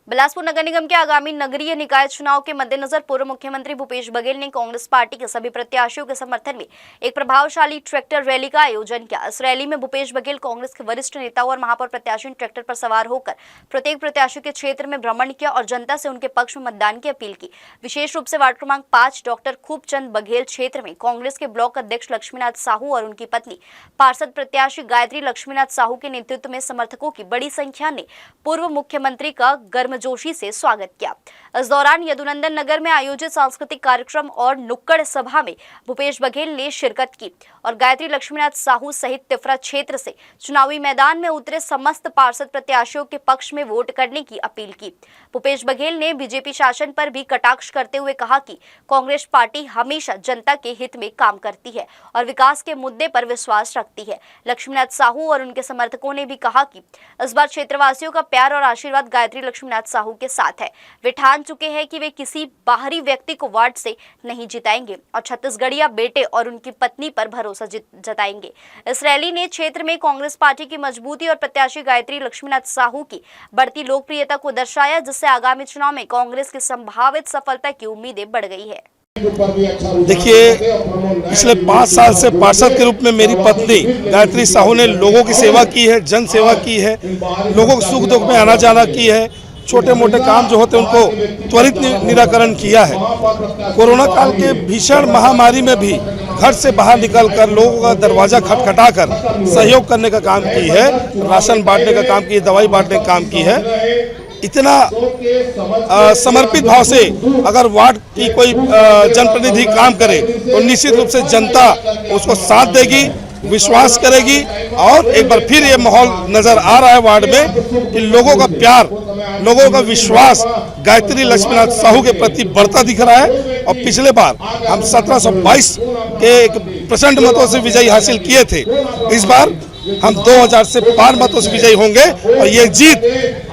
बिलासपुर नगर निगम के आगामी नगरीय निकाय चुनाव के मद्देनजर पूर्व मुख्यमंत्री भूपेश बघेल ने कांग्रेस पार्टी के सभी प्रत्याशियों के समर्थन में एक प्रभावशाली ट्रैक्टर रैली का आयोजन किया। इस रैली में भूपेश बघेल कांग्रेस के वरिष्ठ नेताओं और महापौर प्रत्याशियों ने ट्रैक्टर पर सवार होकर प्रत्येक प्रत्याशी के क्षेत्र में भ्रमण किया और जनता से उनके पक्ष में मतदान की अपील की। विशेष रूप से वार्ड क्रमांक 5 डॉक्टर खूबचंद बघेल क्षेत्र में कांग्रेस के ब्लॉक अध्यक्ष लक्ष्मीनाथ साहू और उनकी पत्नी पार्षद प्रत्याशी गायत्री लक्ष्मीनाथ साहू के नेतृत्व में समर्थकों की बड़ी संख्या ने पूर्व मुख्यमंत्री का गर्मजोशी से स्वागत किया। इस दौरान यदुनंदन नगर में आयोजित सांस्कृतिक कार्यक्रम और नुक्कड़ सभा में भूपेश बघेल ने शिरकत की और गायत्री लक्ष्मीनाथ साहू सहित तिफरा क्षेत्र से चुनावी मैदान में उतरे समस्त पार्षद प्रत्याशियों के पक्ष में वोट करने की अपील की। भूपेश बघेल ने बीजेपी शासन पर भी कटाक्ष करते हुए कहा कि कांग्रेस पार्टी हमेशा जनता के हित में काम करती है और विकास के मुद्दे पर विश्वास रखती है। लक्ष्मीनाथ साहू और उनके समर्थकों ने भी कहा कि इस बार क्षेत्रवासियों का प्यार और आशीर्वाद गायत्री लक्ष्मीनाथ साहू के साथ है। वे ठान चुके हैं कि वे किसी बाहरी व्यक्ति को वार्ड से नहीं जिताएंगे और छत्तीसगढ़िया बेटे और उनकी पत्नी पर भरोसा जताएंगे। इस रैली ने क्षेत्र में कांग्रेस पार्टी की मजबूती और प्रत्याशी गायत्री लक्ष्मीनाथ साहू की बढ़ती लोकप्रियता को दर्शाया, जिससे आगामी चुनाव में कांग्रेस की संभावित सफलता की उम्मीदें बढ़ गई है। देखिए, पिछले 5 साल से पार्षद के रूप में मेरी पत्नी गायत्री साहू ने लोगों की सेवा की है, जन सेवा की है, लोगों को सुख दुख में आना जाना की है, छोटे मोटे काम जो होते हैं उनको त्वरित निराकरण किया है। कोरोना काल के भीषण महामारी में भी घर से बाहर निकलकर लोगों का दरवाजा खटखटाकर सहयोग करने का काम की है, राशन बांटने का काम की है, दवाई बांटने का काम की है। इतना समर्पित भाव से अगर वार्ड की कोई जनप्रतिनिधि काम करे तो निश्चित रूप से जनता उसको साथ देगी, विश्वास करेगी। और एक बार फिर ये माहौल नजर आ रहा है वार्ड में कि लोगों का प्यार, लोगों का विश्वास गायत्री लक्ष्मीनाथ साहू के प्रति बढ़ता दिख रहा है। और पिछले बार हम 1722 के एक प्रचंड मतों से विजयी हासिल किए थे। इस बार हम 2000 से पार मतों से विजयी होंगे और ये जीत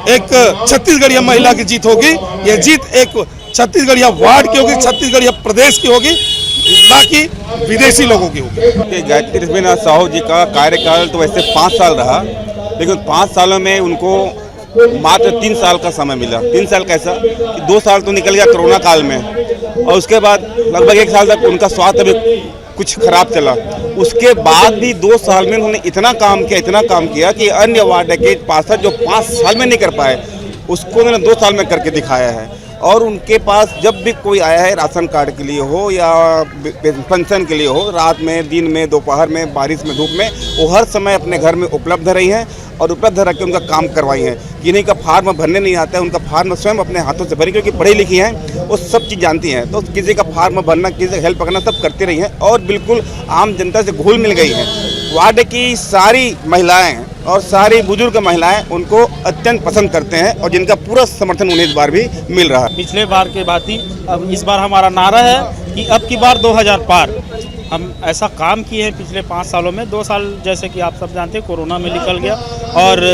एक छत्तीसगढ़िया महिला की जीत होगी। ये जीत एक छत्तीसगढ़िया वार्ड की होगी, छत्तीसगढ़िया प्रदेश की होगी, ना कि विदेशी लोगों की होगी। गायत्री लक्ष्मीनाथ साहू जी का कार्यकाल तो वैसे 5 साल रहा, लेकिन 5 सालों में उनको मात्र 3 साल का समय मिला। 3 साल कैसा कि 2 साल तो निकल गया कोरोना काल में और उसके बाद लगभग 1 साल तक उनका स्वास्थ्य भी कुछ खराब चला। उसके बाद भी 2 साल में उन्होंने इतना काम किया कि अन्य वार्ड के पार्षद जो 5 साल में नहीं कर पाए उसको उन्होंने 2 साल में करके दिखाया है। और उनके पास जब भी कोई आया है, राशन कार्ड के लिए हो या पेंशन के लिए हो, रात में, दिन में, दोपहर में, बारिश में, धूप में, वो हर समय अपने घर में उपलब्ध रही हैं और उपलब्ध रख के उनका काम करवाई हैं। किन्हीं का फार्म भरने नहीं आता है, उनका फार्म स्वयं अपने हाथों से भरी, क्योंकि पढ़ी लिखी हैं, वो सब चीज़ जानती हैं। तो किसी का फार्म भरना, किसी का हेल्प करना सब करती रही हैं और बिल्कुल आम जनता से घुल मिल गई हैं। वार्ड की सारी महिलाएँ और सारी बुजुर्ग महिलाएं उनको अत्यंत पसंद करते हैं और जिनका पूरा समर्थन उन्हें इस बार भी मिल रहा है। पिछले बार के भांति अब इस बार हमारा नारा है कि अब की बार 2000 पार। हम ऐसा काम किए हैं पिछले 5 सालों में। 2 साल जैसे कि आप सब जानते हैं कोरोना में निकल गया और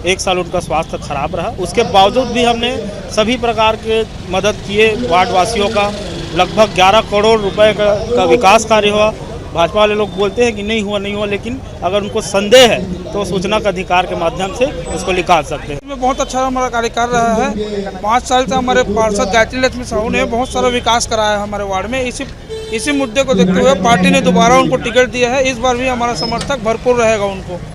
1 साल उनका स्वास्थ्य खराब रहा। उसके बावजूद भी हमने सभी प्रकार के मदद किए वार्ड वासियों का। लगभग 11 करोड़ रुपए का विकास कार्य हुआ। भाजपा वाले लोग बोलते हैं कि नहीं हुआ, लेकिन अगर उनको संदेह है तो सूचना का अधिकार के माध्यम से उसको निकाल सकते हैं। इसमें बहुत अच्छा हमारा कार्यकाल रहा है। 5 साल से हमारे पार्षद गायत्री लक्ष्मी साहू ने बहुत सारा विकास कराया है हमारे वार्ड में। इसी मुद्दे को देखते हुए पार्टी ने दोबारा उनको टिकट दिया है। इस बार भी हमारा समर्थक भरपूर रहेगा उनको।